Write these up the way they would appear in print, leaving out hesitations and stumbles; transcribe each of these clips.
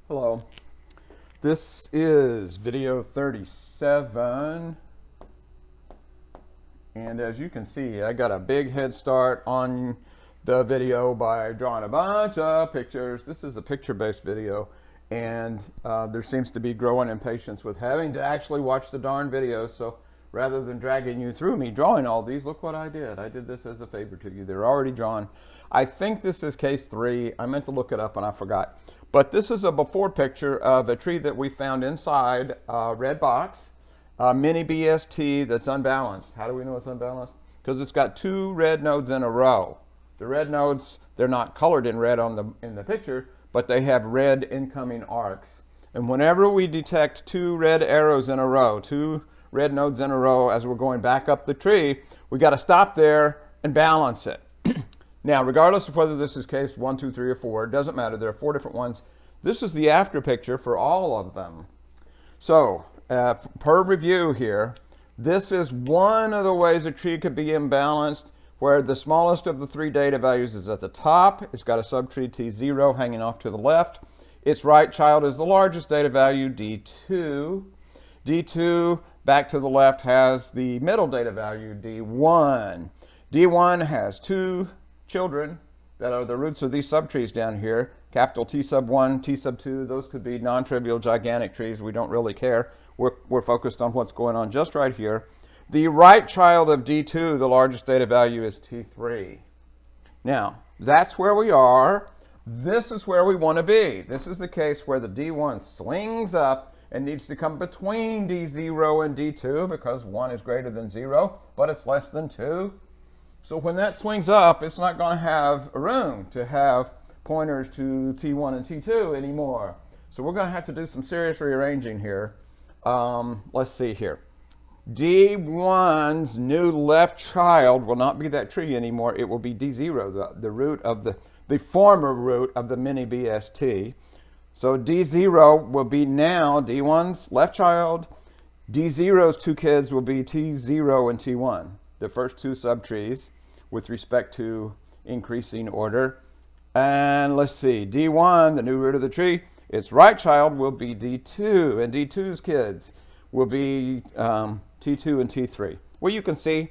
Hello. This is video 37. And as you can see, I got a big head start on the video by drawing a bunch of pictures. This is a picture-based video, and there seems to be growing impatience with having to actually watch the darn videos. So rather than dragging you through me drawing all these, look what I did. I did this as a favor to you. They're already drawn. I think this is case 3. I meant to look it up and I forgot. But this is a before picture of a tree that we found inside a red box, a mini BST that's unbalanced. How do we know it's unbalanced? Because it's got 2 red nodes in a row. The red nodes, they're not colored in red in the picture, but they have red incoming arcs. And whenever we detect 2 red arrows in a row, 2 red nodes in a row as we're going back up the tree, we got to stop there and balance it. Now, regardless of whether this is case 1, 2, 3, or 4, it doesn't matter. There are 4 different ones. This is the after picture for all of them. So, per review here, this is one of the ways a tree could be imbalanced, where the smallest of the 3 data values is at the top. It's got a subtree T0 hanging off to the left. Its right child is the largest data value, D2. D2, back to the left, has the middle data value, D1. D1 has 2 children that are the roots of these subtrees down here, capital T sub 1, T sub 2. Those could be non-trivial gigantic trees. We don't really care. We're focused on what's going on just right here. The right child of D2, the largest data value, is T3. Now, that's where we are. This is where we want to be. This is the case where the D1 swings up and needs to come between D0 and D2 because 1 is greater than 0, but it's less than 2. So when that swings up, it's not going to have room to have pointers to T1 and T2 anymore. So we're going to have to do some serious rearranging here. Let's see here. D1's new left child will not be that tree anymore. It will be D0, the root of the former root of the mini BST. So D0 will be now D1's left child. D0's 2 kids will be T0 and T1, the first 2 subtrees with respect to increasing order. And let's see, D1, the new root of the tree, its right child will be D2, and D2's kids will be T2 and T3. Well, you can see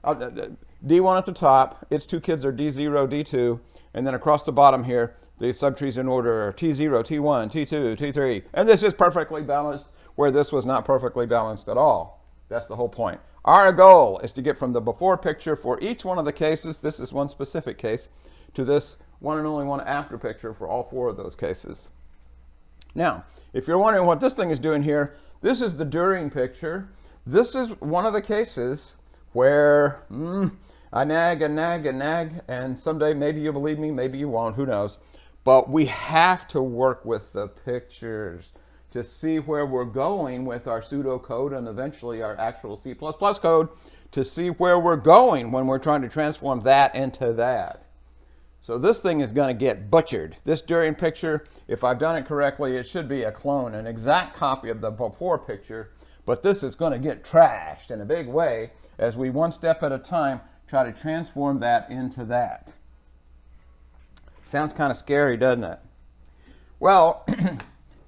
D1 at the top, its 2 kids are D0, D2, and then across the bottom here, the subtrees in order are T0, T1, T2, T3. And this is perfectly balanced, where this was not perfectly balanced at all. That's the whole point. Our goal is to get from the before picture for each one of the cases, this is one specific case, to this one and only one after picture for all 4 of those cases. Now, if you're wondering what this thing is doing here, this is the during picture. This is one of the cases where I nag and nag and nag, and someday maybe you'll believe me, maybe you won't, who knows. But we have to work with the pictures to see where we're going with our pseudocode and eventually our actual C++ code, to see where we're going when we're trying to transform that into that. So this thing is going to get butchered. This during picture, if I've done it correctly, it should be a clone, an exact copy of the before picture, but this is going to get trashed in a big way as we, one step at a time, try to transform that into that. Sounds kind of scary, doesn't it? Well,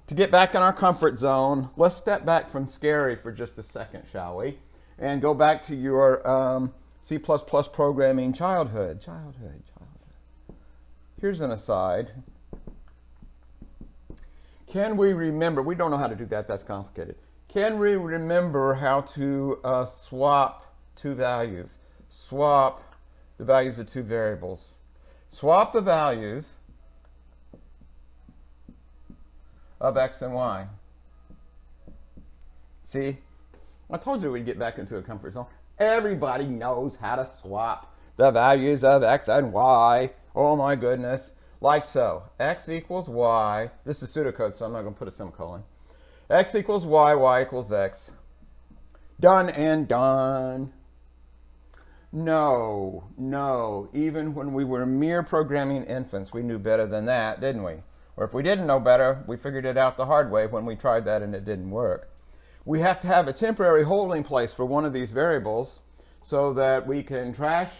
to get back in our comfort zone, let's step back from scary for just a second, shall we? And go back to your C++ programming childhood. Here's an aside. Can we remember, we don't know how to do that, that's complicated. Can we remember how to swap 2 values? Swap the values of 2 variables. Swap the values of x and y. See, I told you we'd get back into a comfort zone. Everybody knows how to swap the values of x and y. Oh my goodness. Like so. X equals y. This is pseudocode, so I'm not going to put a semicolon. X equals y, y equals x. Done and done. No. Even when we were mere programming infants, we knew better than that, didn't we? Or if we didn't know better, we figured it out the hard way when we tried that and it didn't work. We have to have a temporary holding place for one of these variables so that we can trash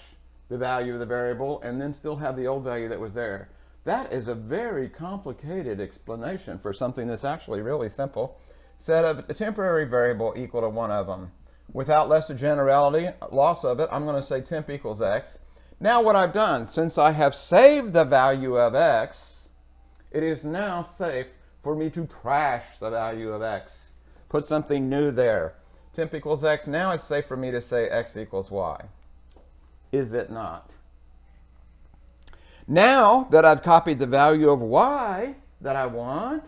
the value of the variable and then still have the old value that was there. That is a very complicated explanation for something that's actually really simple. Set of a temporary variable equal to one of them. Without lesser generality, loss of it, I'm going to say temp equals x. Now what I've done, since I have saved the value of x, it is now safe for me to trash the value of x. Put something new there. Temp equals x. Now it's safe for me to say x equals y. Is it not? Now that I've copied the value of y that I want,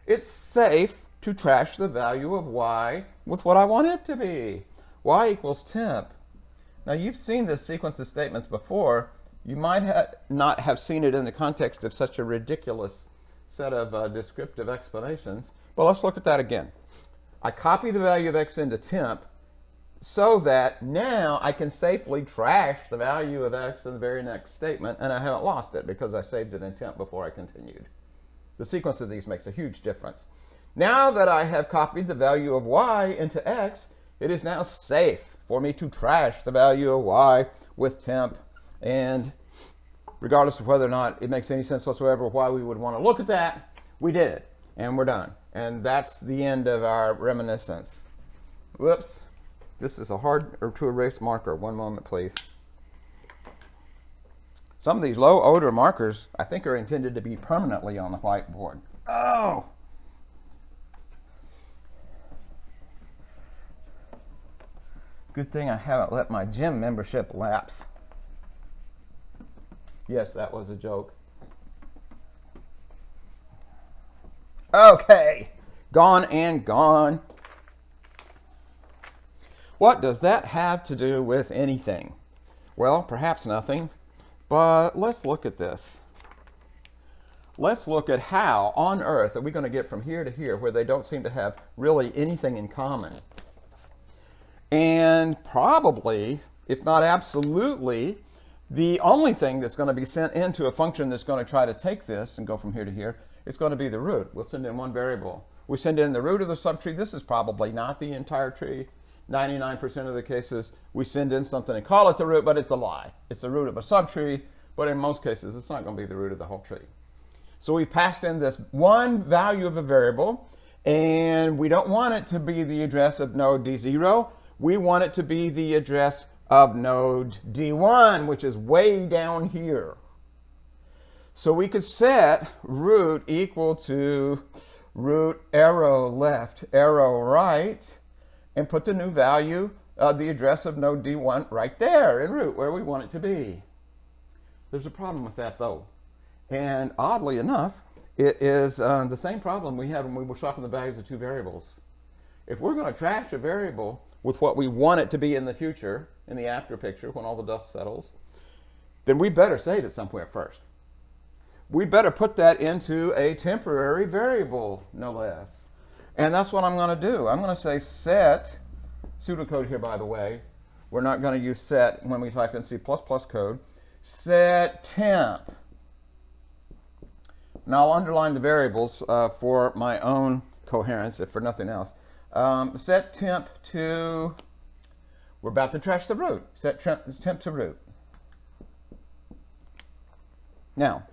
it's safe to trash the value of y with what I want it to be. Y equals temp. Now you've seen this sequence of statements before. You might not have seen it in the context of such a ridiculous set of descriptive explanations, but let's look at that again. I copy the value of x into temp so that now I can safely trash the value of x in the very next statement, and I haven't lost it because I saved it in temp before I continued. The sequence of these makes a huge difference. Now that I have copied the value of y into x, it is now safe for me to trash the value of y with temp, and regardless of whether or not it makes any sense whatsoever why we would want to look at that, we did it, and we're done. And that's the end of our reminiscence. Whoops. This is a hard to erase marker. One moment, please. Some of these low odor markers, I think, are intended to be permanently on the whiteboard. Oh! Good thing I haven't let my gym membership lapse. Yes, that was a joke. Okay, gone and gone. What does that have to do with anything? Well, perhaps nothing, but let's look at this. Let's look at how on earth are we going to get from here to here where they don't seem to have really anything in common. And probably, if not absolutely, the only thing that's going to be sent into a function that's going to try to take this and go from here to here, it's going to be the root. We'll send in one variable. We send in the root of the subtree. This is probably not the entire tree. 99% of the cases, we send in something and call it the root, but it's a lie. It's the root of a subtree, but in most cases, it's not going to be the root of the whole tree. So we've passed in this one value of a variable, and we don't want it to be the address of node D0. We want it to be the address of node D1, which is way down here. So we could set root equal to root arrow left, arrow right, and put the new value of the address of node D1 right there in root where we want it to be. There's a problem with that though. And oddly enough, it is the same problem we had when we were swapping the values of two variables. If we're going to trash a variable with what we want it to be in the future, in the after picture, when all the dust settles, then we better save it somewhere first. We better put that into a temporary variable, no less. And that's what I'm going to do. I'm going to say set, pseudocode here by the way, we're not going to use set when we type in C++ code, set temp. Now I'll underline the variables for my own coherence, if for nothing else. Set temp to, we're about to trash the root. Set temp to root. Now,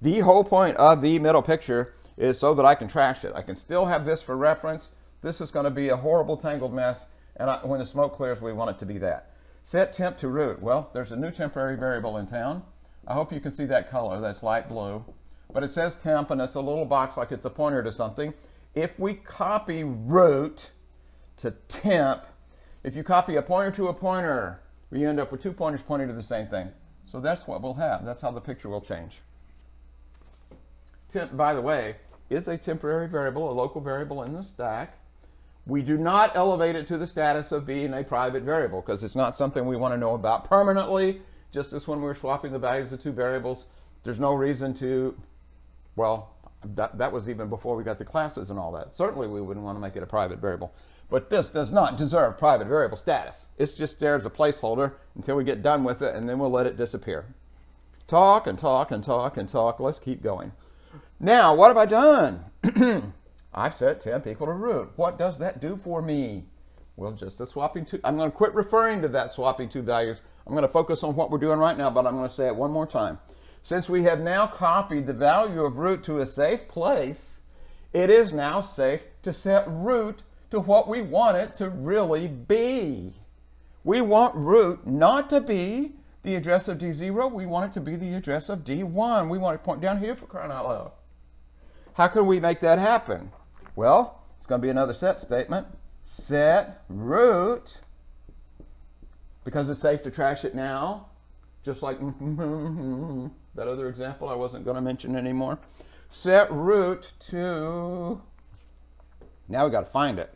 the whole point of the middle picture is so that I can trash it. I can still have this for reference. This is going to be a horrible tangled mess, and when the smoke clears, we want it to be that. Set temp to root. Well, there's a new temporary variable in town. I hope you can see that color. That's light blue. But it says temp, and it's a little box like it's a pointer to something. If we copy root to temp, if you copy a pointer to a pointer, we end up with two pointers pointing to the same thing. So that's what we'll have. That's how the picture will change. Temp, by the way, is a temporary variable, a local variable in the stack. We do not elevate it to the status of being a private variable because it's not something we want to know about permanently. Just as when we're swapping the values of two variables, there's no reason to, well, that was even before we got the classes and all that. Certainly we wouldn't want to make it a private variable. But this does not deserve private variable status. It's just there as a placeholder until we get done with it, and then we'll let it disappear. Talk and talk and talk and talk. Let's keep going. Now, what have I done? I've set temp equal to root. What does that do for me? Well, just a swapping two. I'm going to quit referring to that swapping two values. I'm going to focus on what we're doing right now, but I'm going to say it one more time. Since we have now copied the value of root to a safe place, it is now safe to set root to what we want it to really be. We want root not to be the address of D0, we want it to be the address of D1. We want it to point down here, for crying out loud. How can we make that happen? Well, it's going to be another set statement. Set root, because it's safe to trash it now, just like that other example I wasn't going to mention anymore. Set root to, now we got to find it.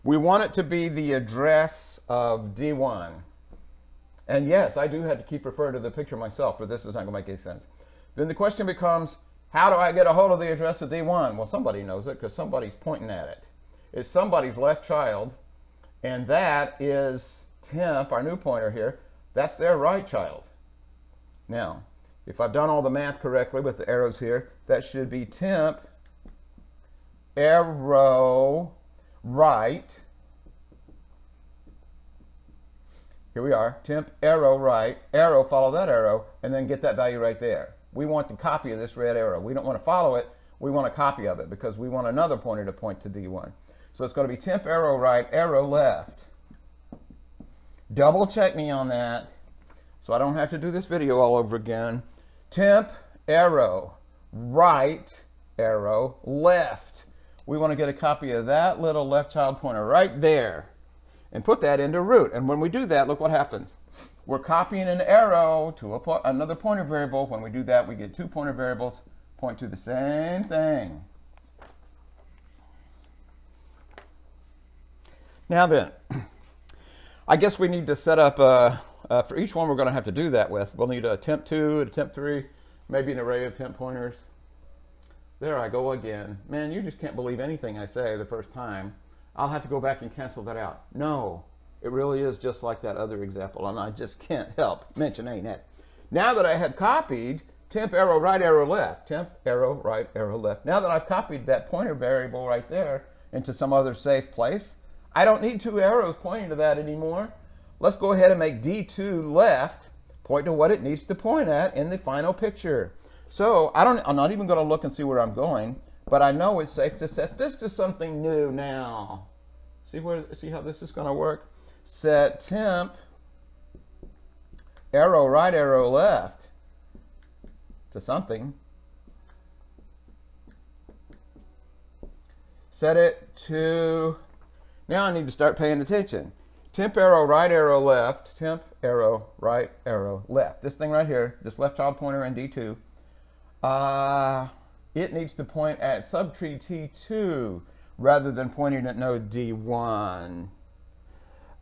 We want it to be the address of D1. And yes, I do have to keep referring to the picture myself, or this is not going to make any sense. Then the question becomes, how do I get a hold of the address of D1? Well, somebody knows it because somebody's pointing at it. It's somebody's left child, and that is temp, our new pointer here. That's their right child. Now, if I've done all the math correctly with the arrows here, that should be temp, arrow, right. Here we are, temp, arrow, right, arrow, follow that arrow, and then get that value right there. We want the copy of this red arrow. We don't want to follow it, we want a copy of it because we want another pointer to point to D1. So it's going to be temp, arrow, right, arrow, left. Double check me on that so I don't have to do this video all over again. Temp, arrow, right, arrow, left. We want to get a copy of that little left child pointer right there and put that into root. And when we do that, look what happens. We're copying an arrow to another pointer variable. When we do that, we get two pointer variables point to the same thing. Now then, I guess we need to set up, for each one we're going to have to do that with, we'll need a temp 2, a temp 3, maybe an array of temp pointers. There I go again. Man, you just can't believe anything I say the first time. I'll have to go back and cancel that out. No, it really is just like that other example, and I just can't help mentioning it. Now that I have copied temp, arrow, right, arrow, left, temp, arrow, right, arrow, left. Now that I've copied that pointer variable right there into some other safe place, I don't need two arrows pointing to that anymore. Let's go ahead and make D2 left point to what it needs to point at in the final picture. So I'm not even going to look and see where I'm going, but I know it's safe to set this to something new now. See how this is going to work? Set temp, arrow right, arrow left to something. Set it to, now I need to start paying attention. Temp, arrow right, arrow left, temp, arrow right, arrow left. This thing right here, this left child pointer in D2, it needs to point at subtree T2 rather than pointing at node D1.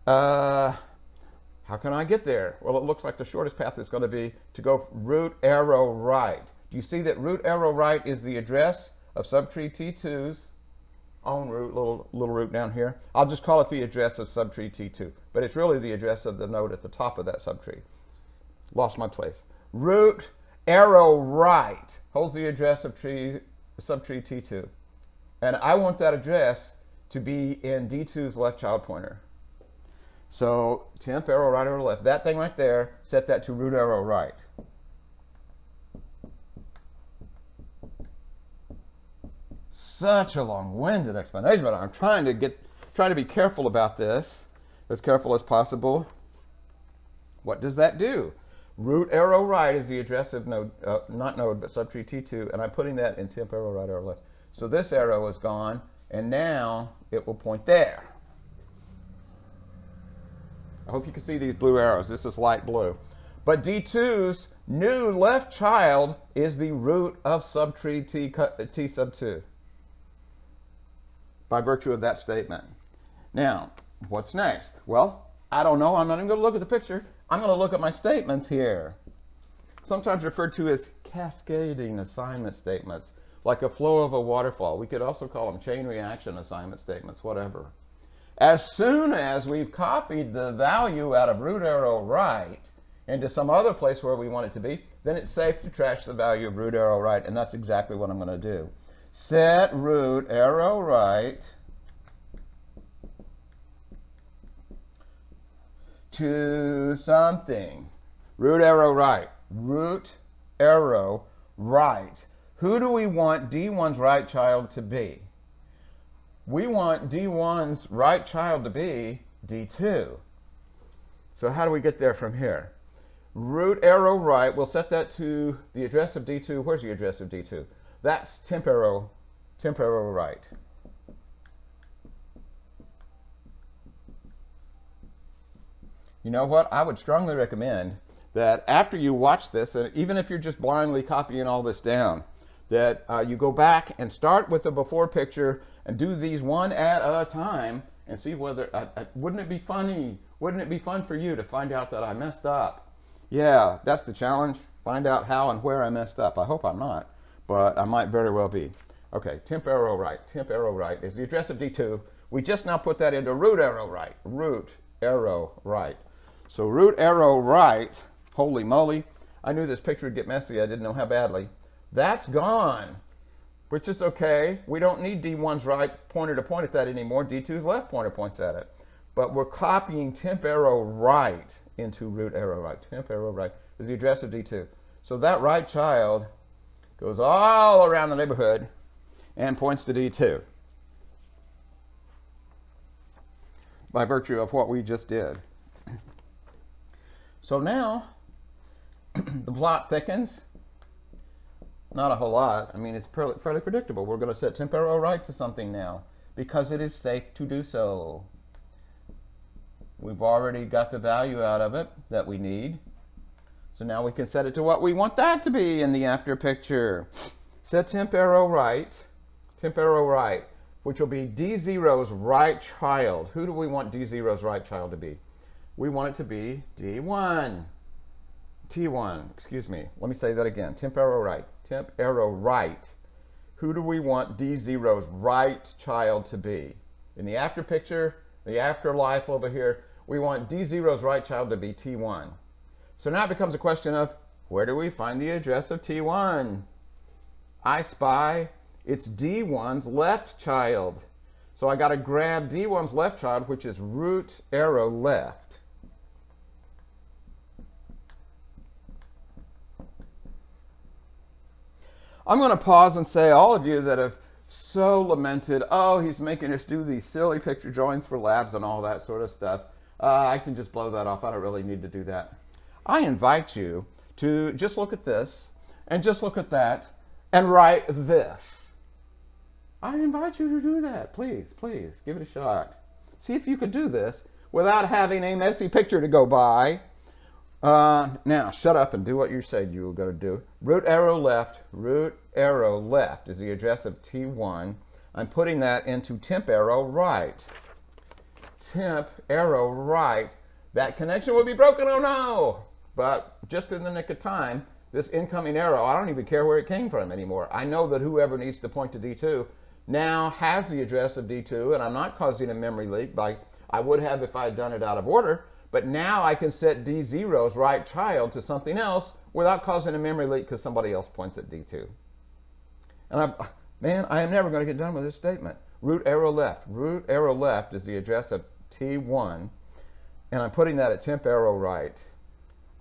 How can I get there? Well, it looks like the shortest path is going to be to go root arrow right. Do you see that root arrow right is the address of subtree T2's own root, little root down here? I'll just call it the address of subtree T2, but it's really the address of the node at the top of that subtree. Lost my place. Root arrow right holds the address of subtree T2. And I want that address to be in D2's left child pointer. So temp, arrow right, arrow left. That thing right there, set that to root arrow right. Such a long-winded explanation, but I'm trying to be careful about this, as careful as possible. What does that do? Root arrow right is the address of node, not node, but subtree T2, and I'm putting that in temp, arrow right, arrow left. So this arrow is gone, and now it will point there. I hope you can see these blue arrows. This is light blue. But D2's new left child is the root of subtree T sub 2 by virtue of that statement. Now, what's next? Well, I don't know. I'm not even going to look at the picture. I'm going to look at my statements here. Sometimes referred to as cascading assignment statements, like a flow of a waterfall. We could also call them chain reaction assignment statements, whatever. As soon as we've copied the value out of root arrow right into some other place where we want it to be, then it's safe to trash the value of root arrow right, and that's exactly what I'm going to do. Set root arrow right to something. Root arrow right. Root arrow right. Who do we want D1's right child to be? We want D1's right child to be D2. So how do we get there from here? Root arrow right, we'll set that to the address of D2. Where's the address of D2? That's temp arrow right. You know what? I would strongly recommend that after you watch this, and even if you're just blindly copying all this down, that you go back and start with the before picture and do these one at a time and see whether, wouldn't it be funny? Wouldn't it be fun for you to find out that I messed up? Yeah, that's the challenge. Find out how and where I messed up. I hope I'm not, but I might very well be. Okay, temp arrow right. Temp arrow right is the address of D2. We just now put that into root arrow right. Root arrow right. So root arrow right, holy moly, I knew this picture would get messy. I didn't know how badly. That's gone, which is okay. We don't need D1's right pointer to point at that anymore. D2's left pointer points at it. But we're copying temp arrow right into root arrow right. Temp arrow right is the address of D2. So that right child goes all around the neighborhood and points to D2 by virtue of what we just did. So now the plot thickens. Not a whole lot. I mean, it's fairly predictable. We're going to set temp arrow right to something now because it is safe to do so. We've already got the value out of it that we need. So now we can set it to what we want that to be in the after picture. Set temp arrow right, which will be D0's right child. Who do we want D0's right child to be? We want it to be D1. T1, excuse me. Let me say that again. Temp arrow right. Temp arrow right. Who do we want D0's right child to be? In the after picture, the afterlife over here, we want D0's right child to be T1. So now it becomes a question of, where do we find the address of T1? I spy it's D1's left child. So I got to grab D1's left child, which is root arrow left. I'm going to pause and say, all of you that have so lamented, oh, he's making us do these silly picture drawings for labs and all that sort of stuff, I can just blow that off. I don't really need to do that. I invite you to just look at this and just look at that and write this. I invite you to do that. Please, please, give it a shot. See if you could do this without having a messy picture to go by. Now, shut up and do what you said you were going to do. Root arrow left is the address of T1. I'm putting that into temp arrow right. Temp arrow right. That connection will be broken, oh no! But just in the nick of time, this incoming arrow, I don't even care where it came from anymore. I know that whoever needs to point to D2 now has the address of D2, and I'm not causing a memory leak like I would have if I had done it out of order. But now I can set D0's right child to something else without causing a memory leak because somebody else points at D2. And I am never going to get done with this statement. Root arrow left is the address of T1, and I'm putting that at temp arrow right.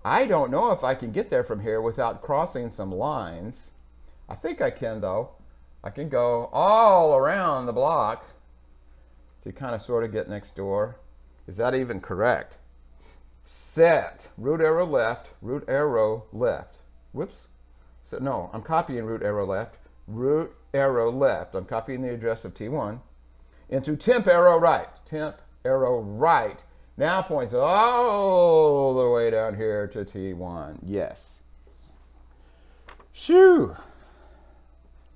I don't know if I can get there from here without crossing some lines. I think I can, though. I can go all around the block to kind of sort of get next door. Is that even correct? Set root arrow left. Whoops. So, no, I'm copying root arrow left. I'm copying the address of T1 into temp arrow right. Temp arrow right now points all the way down here to T1. Yes. Shoo.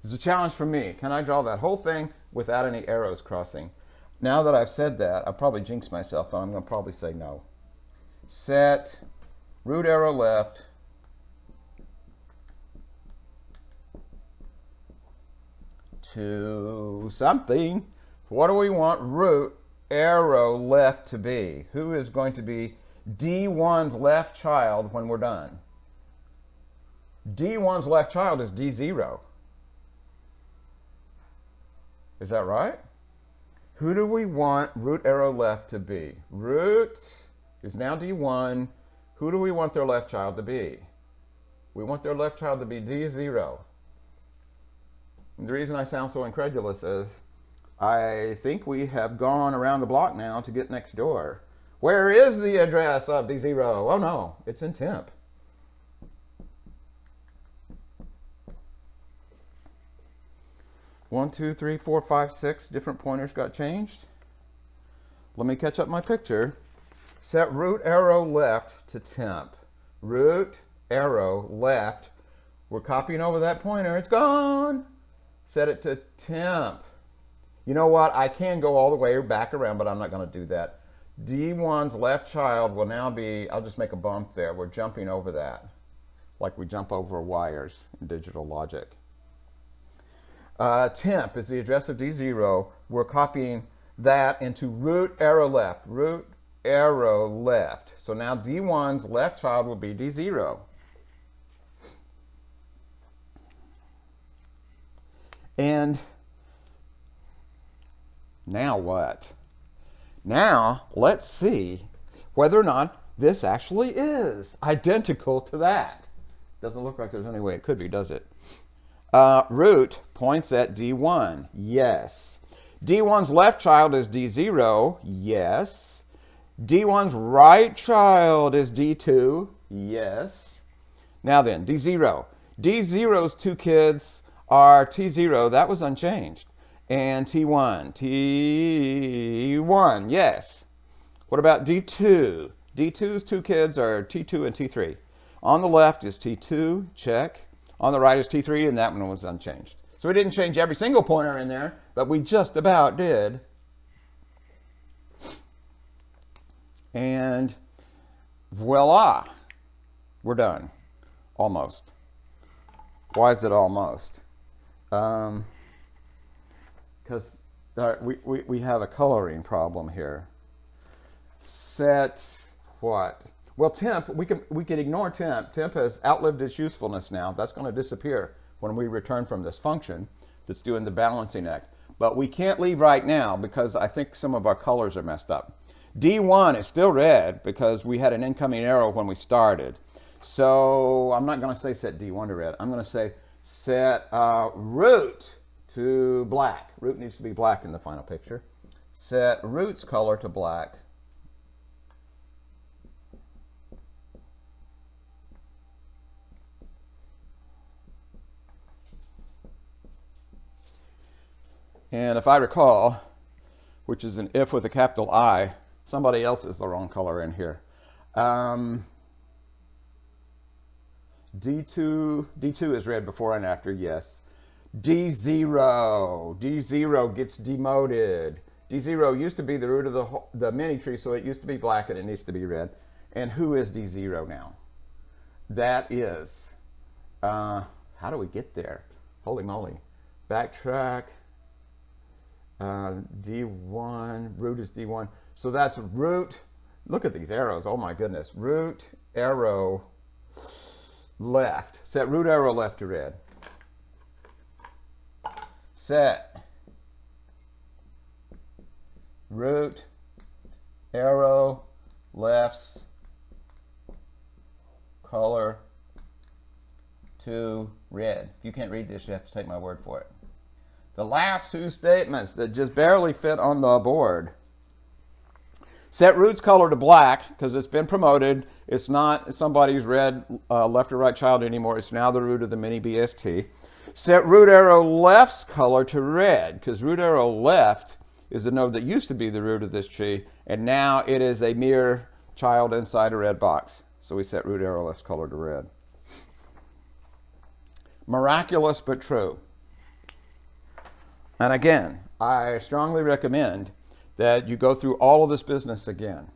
This is a challenge for me. Can I draw that whole thing without any arrows crossing? Now that I've said that, I'll probably jinx myself, and I'm going to probably say no. Set root arrow left. To something. What do we want root arrow left to be? Who is going to be D1's left child when we're done? D1's left child is D0. Is that right? Who do we want root arrow left to be? Root is now D1. Who do we want their left child to be? We want their left child to be D0. And the reason I sound so incredulous is I think we have gone around the block now to get next door. Where is the address of D0? Oh no, it's in temp. One, two, three, four, five, six different pointers got changed. Let me catch up my picture. Set root arrow left to temp. Root arrow left. We're copying over that pointer. It's gone. Set it to temp. You know what? I can go all the way back around, but I'm not going to do that. D1's left child will now be, I'll just make a bump there. We're jumping over that, like we jump over wires in digital logic. Temp is the address of D0. We're copying that into root arrow left. Root arrow left. So now D1's left child will be D0. And now what? Now let's see whether or not this actually is identical to that. Doesn't look like there's any way it could be, does it? Root points at D1. Yes. D1's left child is D0. Yes. D1's right child is D2. Yes. Now then, D0. D0's two kids are T0. That was unchanged. And T1. T1. Yes. What about D2? D2's two kids are T2 and T3. On the left is T2. Check. On the right is T3, and that one was unchanged. So we didn't change every single pointer in there, but we just about did. And voila, we're done. Almost. Why is it almost? Because we have a coloring problem here. Set what? Well, temp, we can ignore temp. Temp has outlived its usefulness now. That's going to disappear when we return from this function that's doing the balancing act. But we can't leave right now because I think some of our colors are messed up. D1 is still red because we had an incoming arrow when we started. So I'm not going to say set D1 to red. I'm going to say set root to black. Root needs to be black in the final picture. Set root's color to black. And if I recall, which is an if with a capital I, somebody else is the wrong color in here. D2 is red before and after, yes. D0 gets demoted. D0 used to be the root of the mini tree, so it used to be black and it needs to be red. And who is D0 now? That is, how do we get there? Holy moly. Backtrack. D1, root is D1. So that's root, look at these arrows, oh my goodness. Root arrow left. Set root arrow left to red. Set root arrow left's color to red. If you can't read this, you have to take my word for it. The last two statements that just barely fit on the board. Set root's color to black because it's been promoted. It's not somebody's red left or right child anymore. It's now the root of the mini BST. Set root arrow left's color to red because root arrow left is the node that used to be the root of this tree, and now it is a mere child inside a red box. So we set root arrow left's color to red. Miraculous but true. And again, I strongly recommend that you go through all of this business again.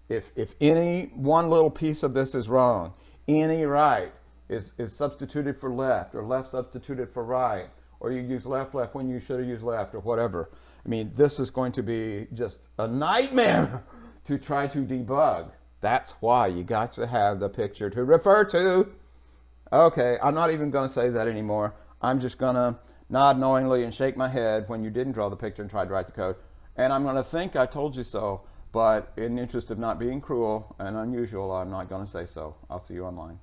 If any one little piece of this is wrong, any right is substituted for left, or left substituted for right, or you use left when you should have used left, or whatever. I mean, this is going to be just a nightmare to try to debug. That's why you got to have the picture to refer to. Okay, I'm not even going to say that anymore. I'm just going to nod knowingly and shake my head when you didn't draw the picture and tried to write the code. And I'm going to think I told you so, but in the interest of not being cruel and unusual, I'm not going to say so. I'll see you online.